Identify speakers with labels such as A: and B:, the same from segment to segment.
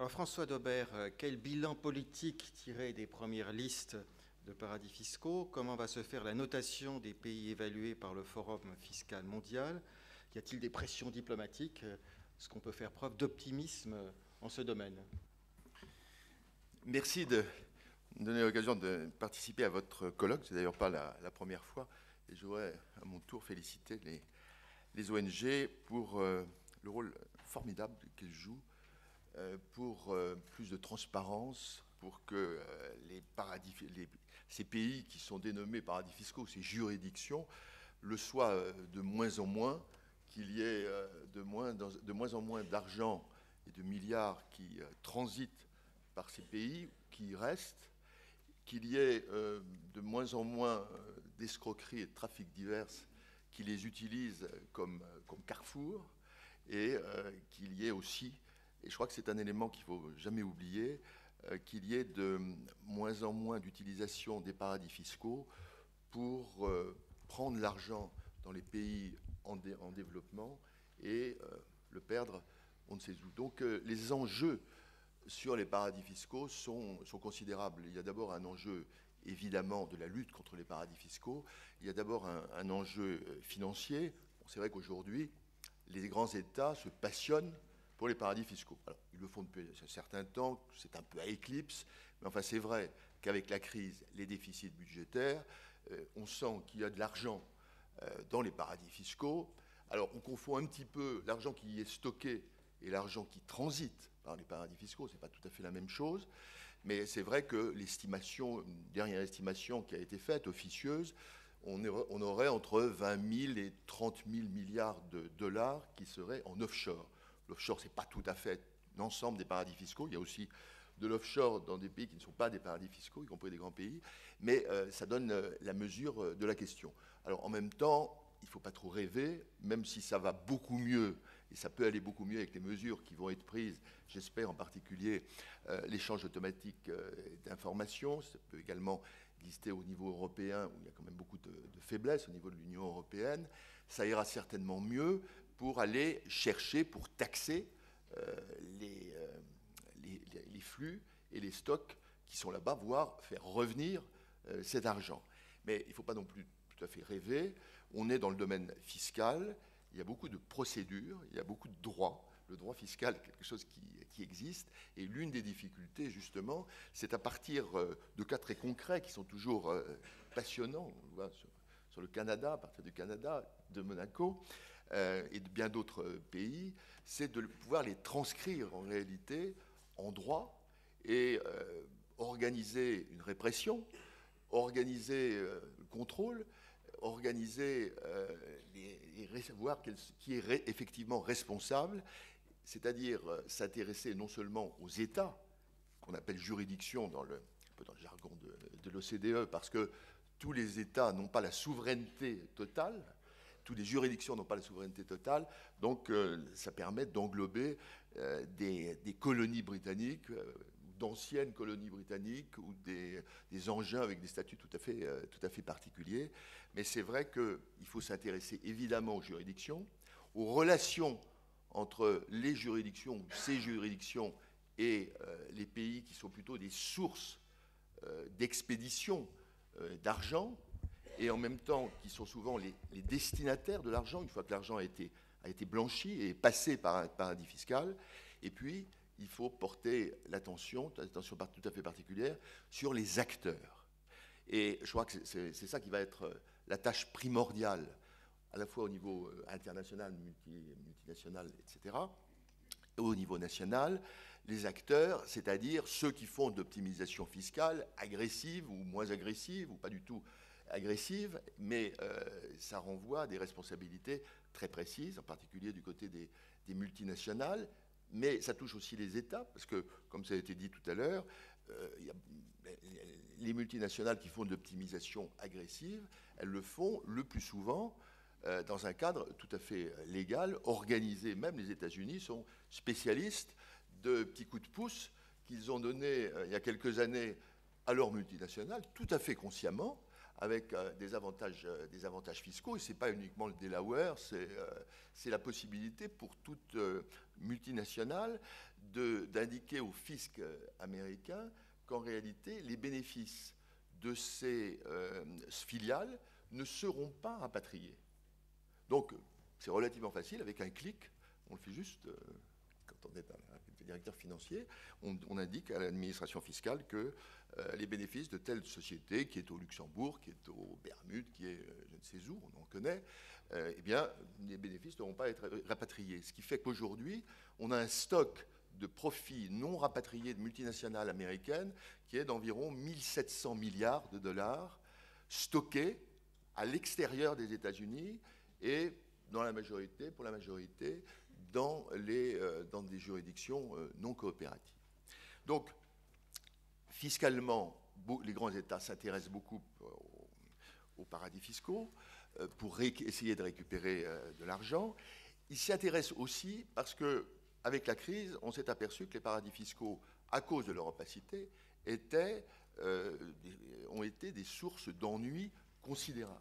A: Alors François Daubert, quel bilan politique tirer des premières listes de paradis fiscaux? Comment va se faire la notation des pays évalués par le Forum fiscal mondial? Y a-t-il des pressions diplomatiques? Est-ce qu'on peut faire preuve d'optimisme en ce domaine?
B: Merci de me donner l'occasion de participer à votre colloque. C'est d'ailleurs pas la première fois. Et je voudrais à mon tour féliciter les ONG pour le rôle formidable qu'elles jouent pour plus de transparence, pour que ces pays qui sont dénommés paradis fiscaux, ces juridictions, le soient de moins en moins, qu'il y ait de moins en moins d'argent et de milliards qui transitent par ces pays, qui y restent, qu'il y ait de moins en moins d'escroqueries et de trafics divers qui les utilisent comme carrefour, et qu'il y ait aussi, et je crois que c'est un élément qu'il ne faut jamais oublier, qu'il y ait de moins en moins d'utilisation des paradis fiscaux pour prendre l'argent dans les pays en développement et le perdre on ne sait où. Donc les enjeux sur les paradis fiscaux sont considérables. Il y a d'abord un enjeu évidemment de la lutte contre les paradis fiscaux. Il y a d'abord un enjeu financier. Bon, c'est vrai qu'aujourd'hui, les grands États se passionnent pour les paradis fiscaux. Alors, ils le font depuis un certain temps, c'est un peu à éclipse, mais enfin c'est vrai qu'avec la crise, les déficits budgétaires, on sent qu'il y a de l'argent dans les paradis fiscaux. Alors on confond un petit peu l'argent qui y est stocké et l'argent qui transite par les paradis fiscaux, ce n'est pas tout à fait la même chose, mais c'est vrai que l'estimation, une dernière estimation qui a été faite, officieuse, on aurait entre 20 000 et 30 000 milliards de dollars qui seraient en offshore. L'offshore, ce n'est pas tout à fait l'ensemble des paradis fiscaux, il y a aussi de l'offshore dans des pays qui ne sont pas des paradis fiscaux, y compris des grands pays, mais ça donne la mesure de la question. Alors en même temps, il ne faut pas trop rêver, même si ça va beaucoup mieux, et ça peut aller beaucoup mieux avec les mesures qui vont être prises, j'espère en particulier l'échange automatique d'informations, ça peut également exister au niveau européen, où il y a quand même beaucoup de faiblesses au niveau de l'Union européenne, ça ira certainement mieux pour aller chercher, pour taxer les flux et les stocks qui sont là-bas, voire faire revenir cet argent. Mais il ne faut pas non plus tout à fait rêver. On est dans le domaine fiscal, il y a beaucoup de procédures, il y a beaucoup de droits. Le droit fiscal est quelque chose qui existe. Et l'une des difficultés, justement, c'est à partir de cas très concrets qui sont toujours passionnants. On voit sur le Canada, à partir du Canada, de Monaco et de bien d'autres pays, c'est de pouvoir les transcrire en réalité en droit et organiser une répression, organiser le contrôle, organiser voir qui est effectivement responsable, c'est-à-dire s'intéresser non seulement aux États, qu'on appelle juridiction un peu dans le jargon de l'OCDE, parce que tous les États n'ont pas la souveraineté totale, toutes les juridictions n'ont pas la souveraineté totale, donc ça permet d'englober des colonies britanniques, d'anciennes colonies britanniques ou des engins avec des statuts tout à fait particuliers. Mais c'est vrai qu'il faut s'intéresser évidemment aux juridictions, aux relations entre les juridictions, ces juridictions et les pays qui sont plutôt des sources d'expédition d'argent, et en même temps qui sont souvent les destinataires de l'argent, une fois que l'argent a été blanchi et passé par un paradis fiscal. Et puis, il faut porter l'attention tout à fait particulière, sur les acteurs. Et je crois que c'est ça qui va être la tâche primordiale, à la fois au niveau international, multinational, etc., et au niveau national, les acteurs, c'est-à-dire ceux qui font de l'optimisation fiscale agressive ou moins agressive, ou pas du tout agressive, mais ça renvoie à des responsabilités très précises, en particulier du côté des multinationales, mais ça touche aussi les États, parce que, comme ça a été dit tout à l'heure, les multinationales qui font de l'optimisation agressive, elles le font le plus souvent dans un cadre tout à fait légal, organisé. Même les États-Unis sont spécialistes de petits coups de pouce qu'ils ont donnés il y a quelques années à leurs multinationales, tout à fait consciemment, avec des avantages fiscaux. Et ce n'est pas uniquement le Delaware, c'est la possibilité pour toute multinationales d'indiquer au fisc américain qu'en réalité, les bénéfices de ces filiales ne seront pas rapatriés. Donc, c'est relativement facile, avec un clic, on le fait juste, quand on est un directeur financier, on indique à l'administration fiscale que les bénéfices de telle société, qui est au Luxembourg, qui est aux Bermudes, qui est je ne sais où, on en connaît, eh bien, les bénéfices ne devront pas être rapatriés. Ce qui fait qu'aujourd'hui, on a un stock de profits non rapatriés de multinationales américaines qui est d'environ 1700 milliards de dollars stockés à l'extérieur des États-Unis et pour la majorité, dans des juridictions non coopératives. Donc, fiscalement, les grands États s'intéressent beaucoup aux paradis fiscaux pour essayer de récupérer de l'argent. Ils s'y intéressent aussi parce que, avec la crise, on s'est aperçu que les paradis fiscaux, à cause de leur opacité, ont été des sources d'ennuis considérables.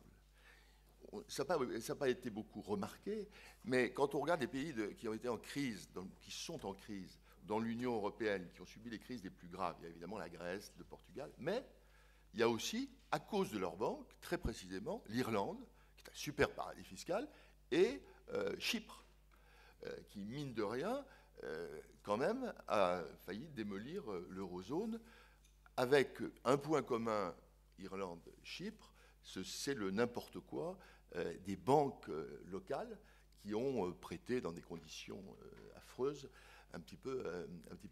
B: Ça n'a pas été beaucoup remarqué, mais quand on regarde les pays qui ont été en crise, qui sont en crise dans l'Union européenne, qui ont subi les crises les plus graves, il y a évidemment la Grèce, le Portugal, mais il y a aussi, à cause de leurs banques, très précisément, l'Irlande, qui est un super paradis fiscal, et Chypre, qui, mine de rien, quand même, a failli démolir l'eurozone, avec un point commun, Irlande-Chypre, c'est le n'importe quoi des banques locales qui ont prêté dans des conditions affreuses un petit peu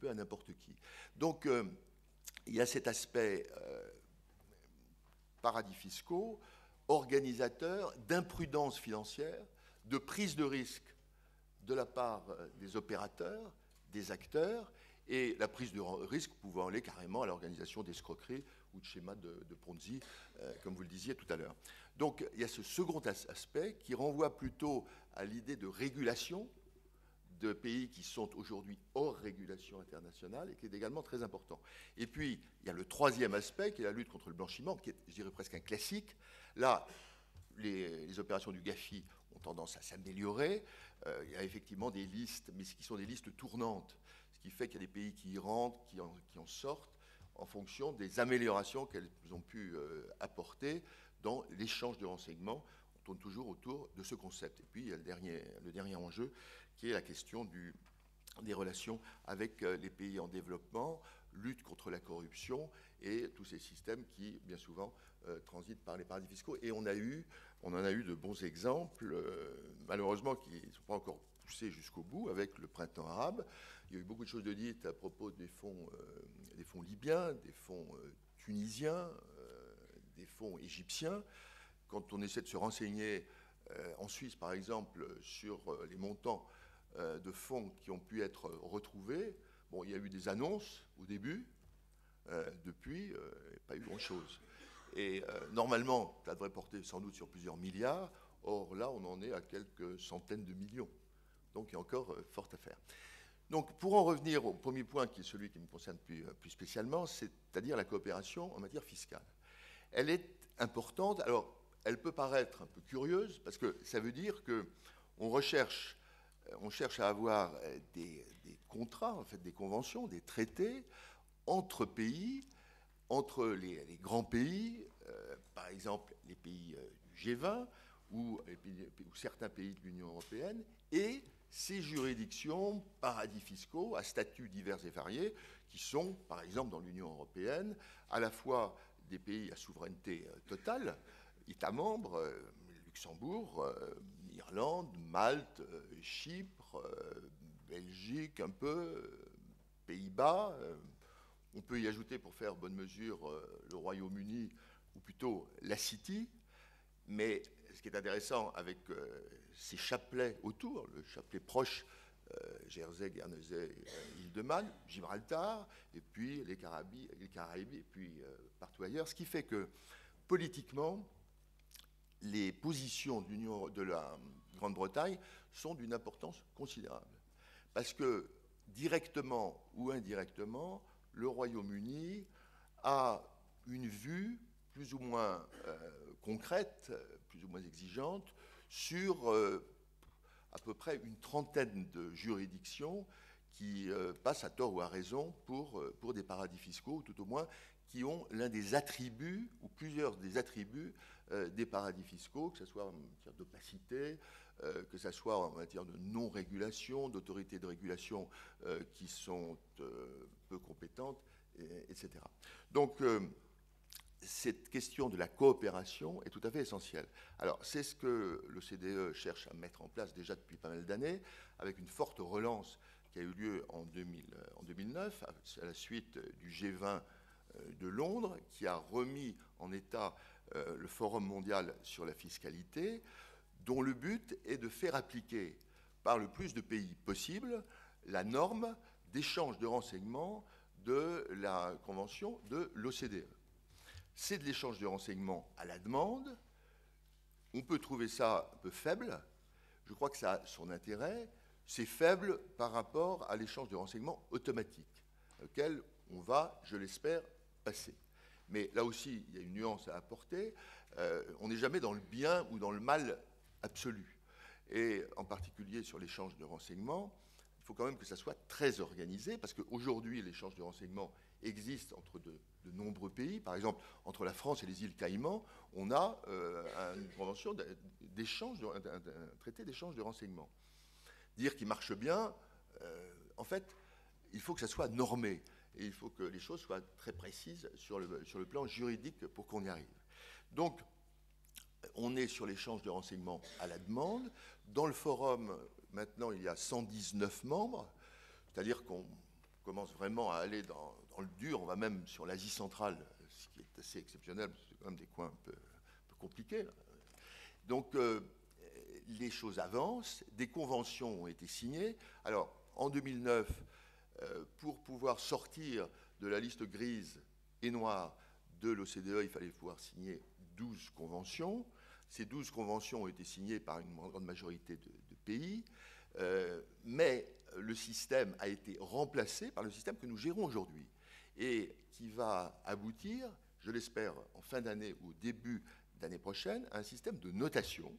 B: à n'importe qui. Donc, il y a cet aspect paradis fiscaux, organisateurs d'imprudence financière, de prise de risque de la part des opérateurs, des acteurs, et la prise de risque pouvant aller carrément à l'organisation d'escroqueries ou de schémas de Ponzi, comme vous le disiez tout à l'heure. Donc il y a ce second aspect qui renvoie plutôt à l'idée de régulation de pays qui sont aujourd'hui hors régulation internationale et qui est également très important. Et puis, il y a le troisième aspect qui est la lutte contre le blanchiment, qui est, je dirais, presque un classique. Là, les opérations du GAFI ont tendance à s'améliorer. Il y a effectivement des listes, mais qui sont des listes tournantes, ce qui fait qu'il y a des pays qui y rentrent, qui en sortent, en fonction des améliorations qu'elles ont pu apporter dans l'échange de renseignements. On tourne toujours autour de ce concept. Et puis, il y a le dernier enjeu, qui est la question des relations avec les pays en développement, lutte contre la corruption et tous ces systèmes qui, bien souvent, transitent par les paradis fiscaux. Et on en a eu de bons exemples, malheureusement, qui ne sont pas encore poussés jusqu'au bout, avec le printemps arabe. Il y a eu beaucoup de choses de dites à propos des fonds libyens, des fonds tunisiens, des fonds égyptiens. Quand on essaie de se renseigner en Suisse, par exemple, sur les montants de fonds qui ont pu être retrouvés, bon, il y a eu des annonces au début, depuis, il n'y a pas eu grand-chose. Et normalement, ça devrait porter sans doute sur plusieurs milliards. Or, là, on en est à quelques centaines de millions. Donc, il y a encore fort à faire. Donc, pour en revenir au premier point, qui est celui qui me concerne plus spécialement, c'est-à-dire la coopération en matière fiscale. Elle est importante. Alors, elle peut paraître un peu curieuse, parce que ça veut dire qu'on cherche à avoir des contrats, en fait, des conventions, des traités entre pays, entre les grands pays, par exemple les pays du G20 ou certains pays de l'Union européenne, et ces juridictions, paradis fiscaux, à statuts divers et variés, qui sont, par exemple, dans l'Union européenne, à la fois des pays à souveraineté totale, États membres, Luxembourg, Irlande, Malte, Chypre, Belgique un peu, Pays-Bas. On peut y ajouter, pour faire bonne mesure, le Royaume-Uni, ou plutôt la City. Mais ce qui est intéressant avec ces chapelets autour, le chapelet proche, Jersey, Guernesey, Île-de-Man, Gibraltar, et puis les Caraïbes, et puis partout ailleurs, ce qui fait que politiquement, les positions de la Grande-Bretagne sont d'une importance considérable. Parce que, directement ou indirectement, le Royaume-Uni a une vue plus ou moins concrète, plus ou moins exigeante, sur à peu près une trentaine de juridictions qui passent à tort ou à raison pour des paradis fiscaux, ou tout au moins qui ont l'un des attributs, ou plusieurs des attributs des paradis fiscaux, que ce soit en matière d'opacité, que ce soit en matière de non-régulation, d'autorités de régulation qui sont peu compétentes, etc. Donc, cette question de la coopération est tout à fait essentielle. Alors, c'est ce que l'OCDE cherche à mettre en place déjà depuis pas mal d'années, avec une forte relance qui a eu lieu en 2009, à la suite du G20 de Londres, qui a remis en état le Forum mondial sur la fiscalité, dont le but est de faire appliquer par le plus de pays possible la norme d'échange de renseignements de la Convention de l'OCDE. C'est de l'échange de renseignements à la demande. On peut trouver ça un peu faible. Je crois que ça a son intérêt. C'est faible par rapport à l'échange de renseignements automatique, auquel on va, je l'espère, passer. Mais là aussi, il y a une nuance à apporter. On n'est jamais dans le bien ou dans le mal absolu. Et en particulier sur l'échange de renseignements, il faut quand même que ça soit très organisé, parce qu'aujourd'hui, l'échange de renseignements existe entre de nombreux pays. Par exemple, entre la France et les îles Caïmans, on a une convention d'échange, un traité d'échange de renseignements. Dire qu'il marche bien, en fait, il faut que ça soit normé. Et il faut que les choses soient très précises sur le plan juridique pour qu'on y arrive. Donc, on est sur l'échange de renseignements à la demande. Dans le forum, maintenant, il y a 119 membres, c'est-à-dire qu'on commence vraiment à aller dans le dur. On va même sur l'Asie centrale, ce qui est assez exceptionnel, parce que c'est quand même des coins un peu compliqués, là. Donc, les choses avancent, des conventions ont été signées. Alors, en 2009, pour pouvoir sortir de la liste grise et noire de l'OCDE, il fallait pouvoir signer 12 conventions. Ces 12 conventions ont été signées par une grande majorité de pays, mais le système a été remplacé par le système que nous gérons aujourd'hui et qui va aboutir, je l'espère, en fin d'année ou au début d'année prochaine, à un système de notation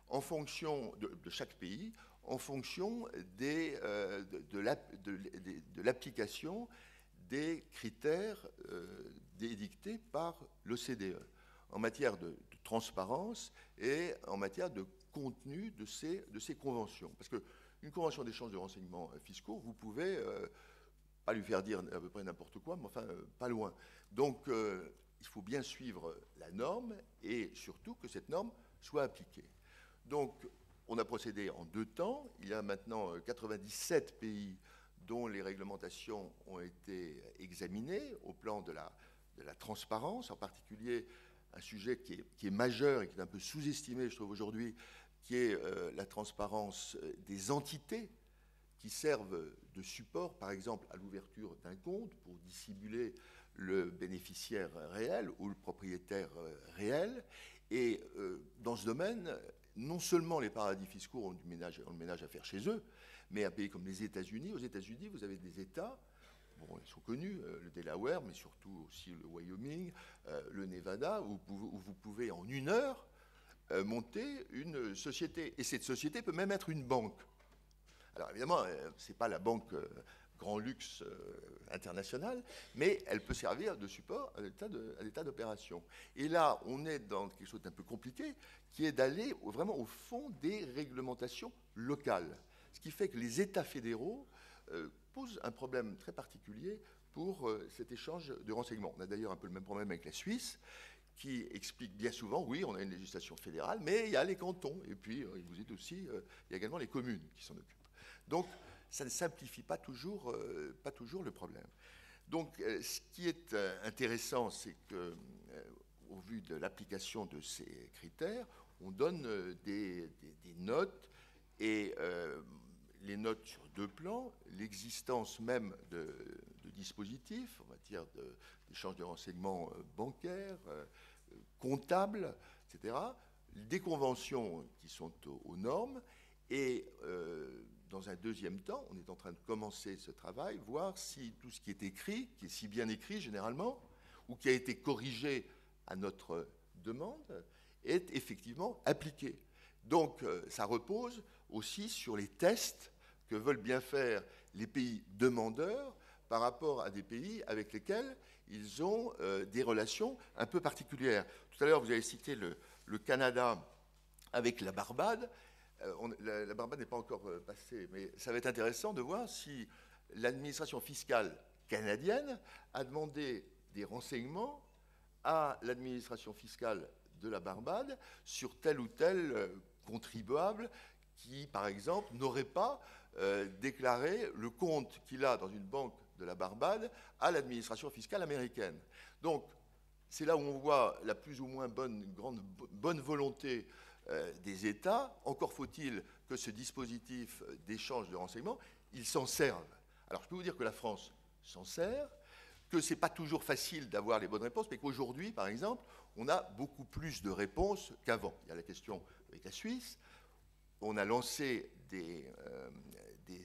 B: en fonction de chaque pays, en fonction de l'application des critères édictés par l'OCDE en matière de transparence et en matière de contenu de ces conventions. Parce qu'une convention d'échange de renseignements fiscaux, vous pouvez pas lui faire dire à peu près n'importe quoi, mais enfin, pas loin. Donc, il faut bien suivre la norme et surtout que cette norme soit appliquée. Donc, on a procédé en 2 temps. Il y a maintenant 97 pays dont les réglementations ont été examinées au plan de la transparence, en particulier un sujet qui est majeur et qui est un peu sous-estimé, je trouve, aujourd'hui, qui est la transparence des entités qui servent de support, par exemple, à l'ouverture d'un compte pour dissimuler le bénéficiaire réel ou le propriétaire réel. Et dans ce domaine, non seulement les paradis fiscaux ont le ménage à faire chez eux, mais un pays comme les États-Unis, aux États-Unis, vous avez des États, bon, ils sont connus, le Delaware, mais surtout aussi le Wyoming, le Nevada, où vous pouvez en 1 heure monter une société. Et cette société peut même être une banque. Alors évidemment, ce n'est pas la banque grand luxe international, mais elle peut servir de support à des tas d'opérations. Et là, on est dans quelque chose d'un peu compliqué, qui est d'aller vraiment au fond des réglementations locales. Ce qui fait que les États fédéraux posent un problème très particulier pour cet échange de renseignements. On a d'ailleurs un peu le même problème avec la Suisse, qui explique bien souvent, oui, on a une législation fédérale, mais il y a les cantons, et puis vous êtes aussi, il y a également les communes qui s'en occupent. Donc, ça ne simplifie pas toujours le problème. Donc, ce qui est intéressant, c'est que, au vu de l'application de ces critères, on donne des notes, et les notes sur 2 plans, l'existence même de dispositifs en matière d'échange de renseignements bancaires, comptables, etc., des conventions qui sont aux normes, et dans un 2e temps, on est en train de commencer ce travail, voir si tout ce qui est écrit, qui est si bien écrit généralement, ou qui a été corrigé à notre demande, est effectivement appliqué. Donc, ça repose aussi sur les tests que veulent bien faire les pays demandeurs par rapport à des pays avec lesquels ils ont des relations un peu particulières. Tout à l'heure, vous avez cité le Canada avec la Barbade. La Barbade n'est pas encore passée, mais ça va être intéressant de voir si l'administration fiscale canadienne a demandé des renseignements à l'administration fiscale de la Barbade sur tel ou tel contribuable qui, par exemple, n'aurait pas déclaré le compte qu'il a dans une banque de la Barbade à l'administration fiscale américaine. Donc, c'est là où on voit la plus ou moins bonne volonté des États. Encore faut-il que ce dispositif d'échange de renseignements, ils s'en servent. Alors, je peux vous dire que la France s'en sert, que ce n'est pas toujours facile d'avoir les bonnes réponses, mais qu'aujourd'hui, par exemple, on a beaucoup plus de réponses qu'avant. Il y a la question avec la Suisse. On a lancé des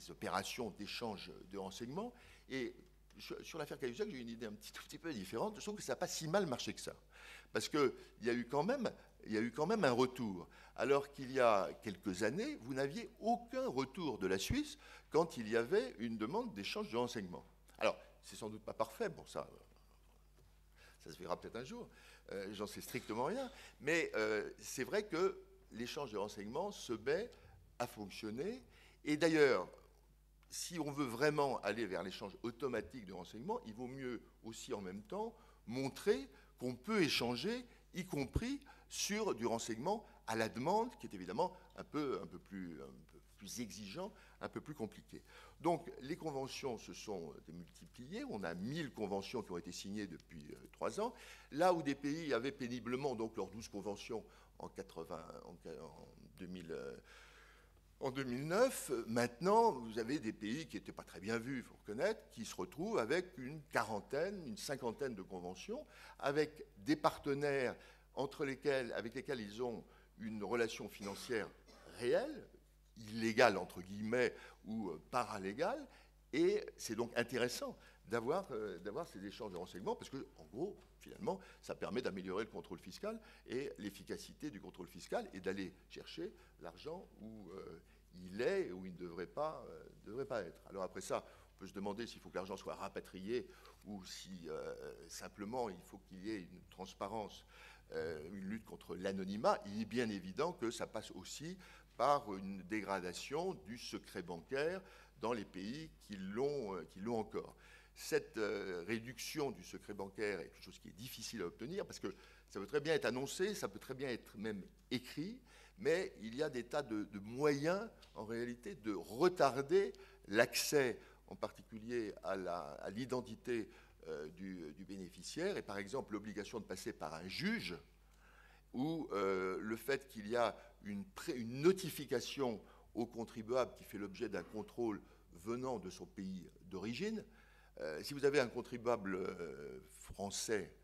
B: opérations d'échange de renseignements. Et sur l'affaire Cahuzac, j'ai une idée tout petit peu différente. Je trouve que ça n'a pas si mal marché que ça. Parce qu'il y a eu quand même un retour. Alors qu'il y a quelques années, vous n'aviez aucun retour de la Suisse quand il y avait une demande d'échange de renseignements. Alors, c'est sans doute pas parfait, bon, ça se verra peut-être un jour, j'en sais strictement rien, mais c'est vrai que l'échange de renseignements se met à fonctionner. Et d'ailleurs, si on veut vraiment aller vers l'échange automatique de renseignements, il vaut mieux aussi en même temps montrer qu'on peut échanger, y compris sur du renseignement à la demande, qui est évidemment un peu plus exigeant, un peu plus compliqué. Donc les conventions se sont démultipliées. On a 1000 conventions qui ont été signées depuis 3 ans. Là où des pays avaient péniblement donc leurs 12 conventions en 2009, maintenant, vous avez des pays qui n'étaient pas très bien vus, il faut reconnaître, qui se retrouvent avec une quarantaine, une cinquantaine de conventions, avec des partenaires avec lesquels ils ont une relation financière réelle, illégale entre guillemets, ou paralégale, et c'est donc intéressant d'avoir ces échanges de renseignements, parce que, en gros, finalement, ça permet d'améliorer le contrôle fiscal et l'efficacité du contrôle fiscal et d'aller chercher l'argent où il est et où il ne devrait pas être. Alors après ça, on peut se demander s'il faut que l'argent soit rapatrié ou si simplement il faut qu'il y ait une transparence, une lutte contre l'anonymat. Il est bien évident que ça passe aussi par une dégradation du secret bancaire dans les pays qui l'ont encore. Cette réduction du secret bancaire est quelque chose qui est difficile à obtenir parce que ça peut très bien être annoncé, ça peut très bien être même écrit, mais il y a des tas de moyens, en réalité, de retarder l'accès, en particulier à l'identité du bénéficiaire, et par exemple l'obligation de passer par un juge, ou le fait qu'il y a une notification au contribuable qui fait l'objet d'un contrôle venant de son pays d'origine. Si vous avez un contribuable français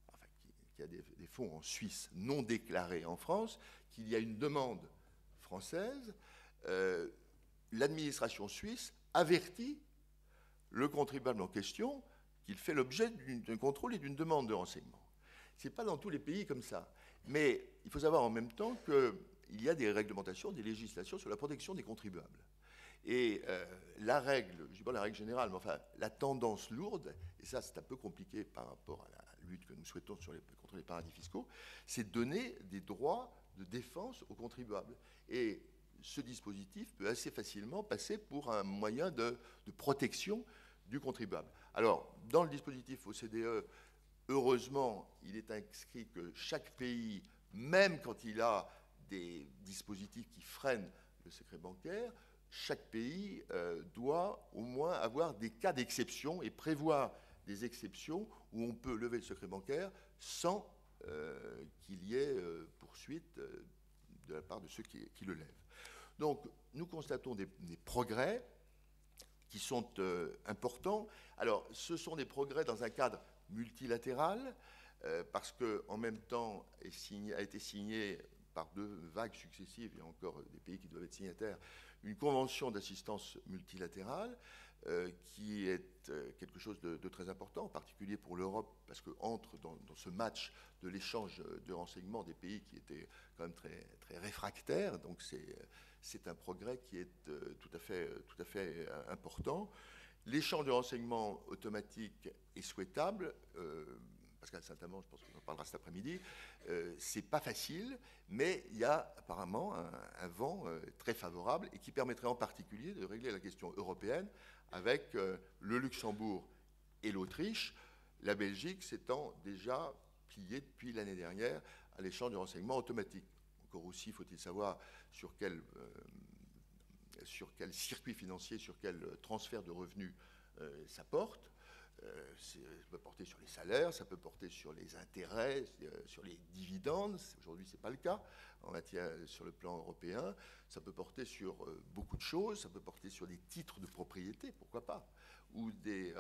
B: enfin, qui a des fonds en Suisse non déclarés en France, qu'il y a une demande française, l'administration suisse avertit le contribuable en question qu'il fait l'objet d'un contrôle et d'une demande de renseignement. Ce n'est pas dans tous les pays comme ça. Mais il faut savoir en même temps qu'il y a des réglementations, des législations sur la protection des contribuables. Et la règle, je ne dis pas la règle générale, mais enfin la tendance lourde, et ça c'est un peu compliqué par rapport à la lutte que nous souhaitons contre les paradis fiscaux, c'est de donner des droits de défense aux contribuables. Et ce dispositif peut assez facilement passer pour un moyen de protection du contribuable. Alors, dans le dispositif OCDE, heureusement, il est inscrit que chaque pays, même quand il a des dispositifs qui freinent le secret bancaire, chaque pays doit au moins avoir des cas d'exception et prévoir des exceptions où on peut lever le secret bancaire sans qu'il y ait poursuite de la part de ceux qui le lèvent. Donc, nous constatons des progrès qui sont importants. Alors, ce sont des progrès dans un cadre multilatéral, parce qu'en même temps a été signé par 2 vagues successives, il y a encore des pays qui doivent être signataires, une convention d'assistance multilatérale qui est quelque chose de très important, en particulier pour l'Europe, parce qu'entre dans ce match de l'échange de renseignements des pays qui étaient quand même très, très réfractaires. Donc c'est un progrès qui est tout à fait important. L'échange de renseignements automatique est souhaitable. Pascal Saint-Amand, je pense qu'on en parlera cet après-midi, c'est pas facile, mais il y a apparemment un vent très favorable et qui permettrait en particulier de régler la question européenne avec le Luxembourg et l'Autriche, la Belgique s'étant déjà pliée depuis l'année dernière à l'échange de renseignements automatiques. Encore aussi, faut-il savoir sur quel circuit financier, sur quel transfert de revenus ça porte. Ça peut porter sur les salaires, ça peut porter sur les intérêts, sur les dividendes. Aujourd'hui, ce n'est pas le cas en matière sur le plan européen. Ça peut porter sur beaucoup de choses. Ça peut porter sur des titres de propriété, pourquoi pas, ou des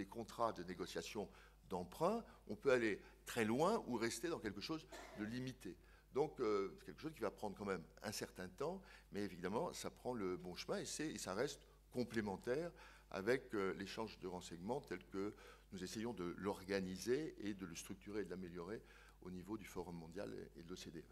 B: contrats de négociation d'emprunt. On peut aller très loin ou rester dans quelque chose de limité. Donc, c'est quelque chose qui va prendre quand même un certain temps, mais évidemment, ça prend le bon chemin et ça reste complémentaire avec l'échange de renseignements tel que nous essayons de l'organiser et de le structurer et de l'améliorer au niveau du Forum mondial et de l'OCDE.